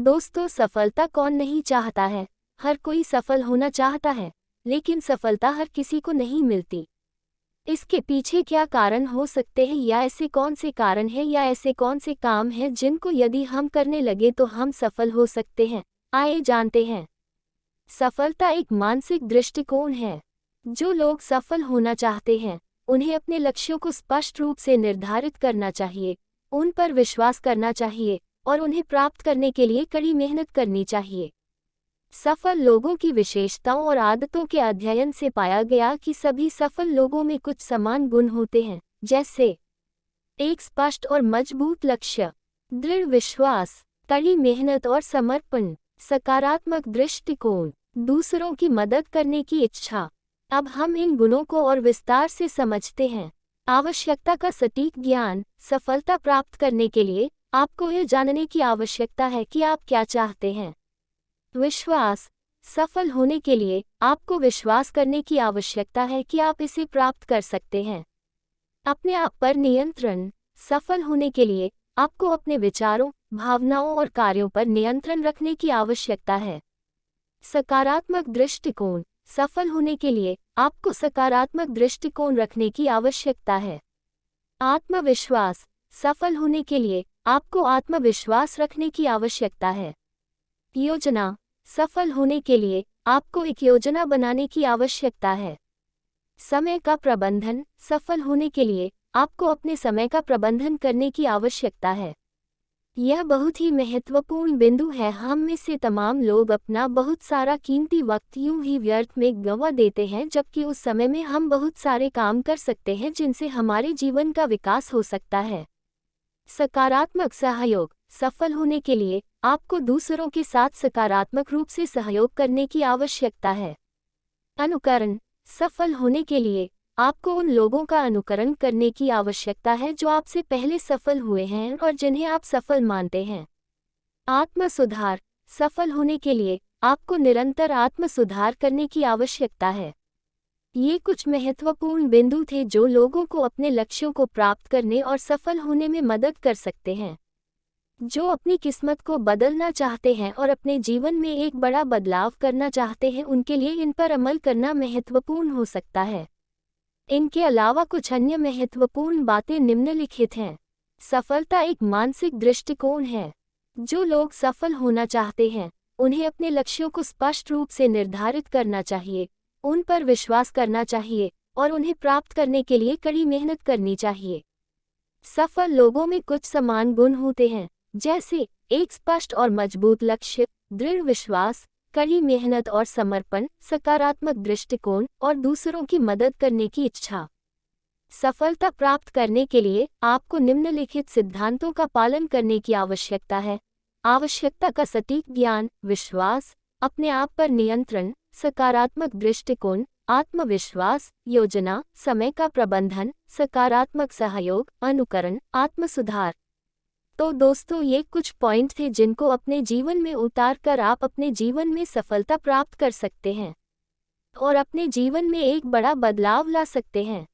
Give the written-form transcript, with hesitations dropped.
दोस्तों, सफलता कौन नहीं चाहता है। हर कोई सफल होना चाहता है, लेकिन सफलता हर किसी को नहीं मिलती। इसके पीछे क्या कारण हो सकते हैं, या ऐसे कौन से कारण हैं, या ऐसे कौन से काम हैं जिनको यदि हम करने लगे तो हम सफल हो सकते हैं। आइए जानते हैं। सफलता एक मानसिक दृष्टिकोण है। जो लोग सफल होना चाहते हैं, उन्हें अपने लक्ष्यों को स्पष्ट रूप से निर्धारित करना चाहिए, उन पर विश्वास करना चाहिए और उन्हें प्राप्त करने के लिए कड़ी मेहनत करनी चाहिए। सफल लोगों की विशेषताओं और आदतों के अध्ययन से पाया गया कि सभी सफल लोगों में कुछ समान गुण होते हैं, जैसे एक स्पष्ट और मजबूत लक्ष्य, दृढ़ विश्वास, कड़ी मेहनत और समर्पण, सकारात्मक दृष्टिकोण, दूसरों की मदद करने की इच्छा। अब हम इन गुणों को और विस्तार से समझते हैं। आवश्यकता का सटीक ज्ञान। सफलता प्राप्त करने के लिए आपको यह जानने की आवश्यकता है कि आप क्या चाहते हैं। विश्वास। सफल होने के लिए आपको विश्वास करने की आवश्यकता है कि आप इसे प्राप्त कर सकते हैं। अपने आप पर नियंत्रण। सफल होने के लिए आपको अपने विचारों, भावनाओं और कार्यों पर नियंत्रण रखने की आवश्यकता है। सकारात्मक दृष्टिकोण। सफल होने के लिए आपको सकारात्मक दृष्टिकोण रखने की आवश्यकता है। आत्मविश्वास। सफल होने के लिए आपको आत्मविश्वास रखने की आवश्यकता है। योजना। सफल होने के लिए आपको एक योजना बनाने की आवश्यकता है। समय का प्रबंधन। सफल होने के लिए आपको अपने समय का प्रबंधन करने की आवश्यकता है। यह बहुत ही महत्वपूर्ण बिंदु है। हम में से तमाम लोग अपना बहुत सारा कीमती वक्त यूं ही व्यर्थ में गंवा देते हैं, जबकि उस समय में हम बहुत सारे काम कर सकते हैं जिनसे हमारे जीवन का विकास हो सकता है। सकारात्मक सहयोग। सफल होने के लिए आपको दूसरों के साथ सकारात्मक रूप से सहयोग करने की आवश्यकता है। अनुकरण। सफल होने के लिए आपको उन लोगों का अनुकरण करने की आवश्यकता है जो आपसे पहले सफल हुए हैं और जिन्हें आप सफल मानते हैं। आत्म सुधार। सफल होने के लिए आपको निरंतर आत्म सुधार करने की आवश्यकता है। ये कुछ महत्वपूर्ण बिंदु थे जो लोगों को अपने लक्ष्यों को प्राप्त करने और सफल होने में मदद कर सकते हैं। जो अपनी किस्मत को बदलना चाहते हैं और अपने जीवन में एक बड़ा बदलाव करना चाहते हैं, उनके लिए इन पर अमल करना महत्वपूर्ण हो सकता है। इनके अलावा कुछ अन्य महत्वपूर्ण बातें निम्नलिखित हैं। सफलता एक मानसिक दृष्टिकोण है। जो लोग सफल होना चाहते हैं, उन्हें अपने लक्ष्यों को स्पष्ट रूप से निर्धारित करना चाहिए, उन पर विश्वास करना चाहिए और उन्हें प्राप्त करने के लिए कड़ी मेहनत करनी चाहिए। सफल लोगों में कुछ समान गुण होते हैं, जैसे एक स्पष्ट और मजबूत लक्ष्य, दृढ़ विश्वास, कड़ी मेहनत और समर्पण, सकारात्मक दृष्टिकोण और दूसरों की मदद करने की इच्छा। सफलता प्राप्त करने के लिए आपको निम्नलिखित सिद्धांतों का पालन करने की आवश्यकता है। आवश्यकता का सटीक ज्ञान, विश्वास, अपने आप पर नियंत्रण, सकारात्मक दृष्टिकोण, आत्मविश्वास, योजना, समय का प्रबंधन, सकारात्मक सहयोग, अनुकरण, आत्म सुधार। तो दोस्तों, ये कुछ पॉइंट थे जिनको अपने जीवन में उतार कर आप अपने जीवन में सफलता प्राप्त कर सकते हैं और अपने जीवन में एक बड़ा बदलाव ला सकते हैं।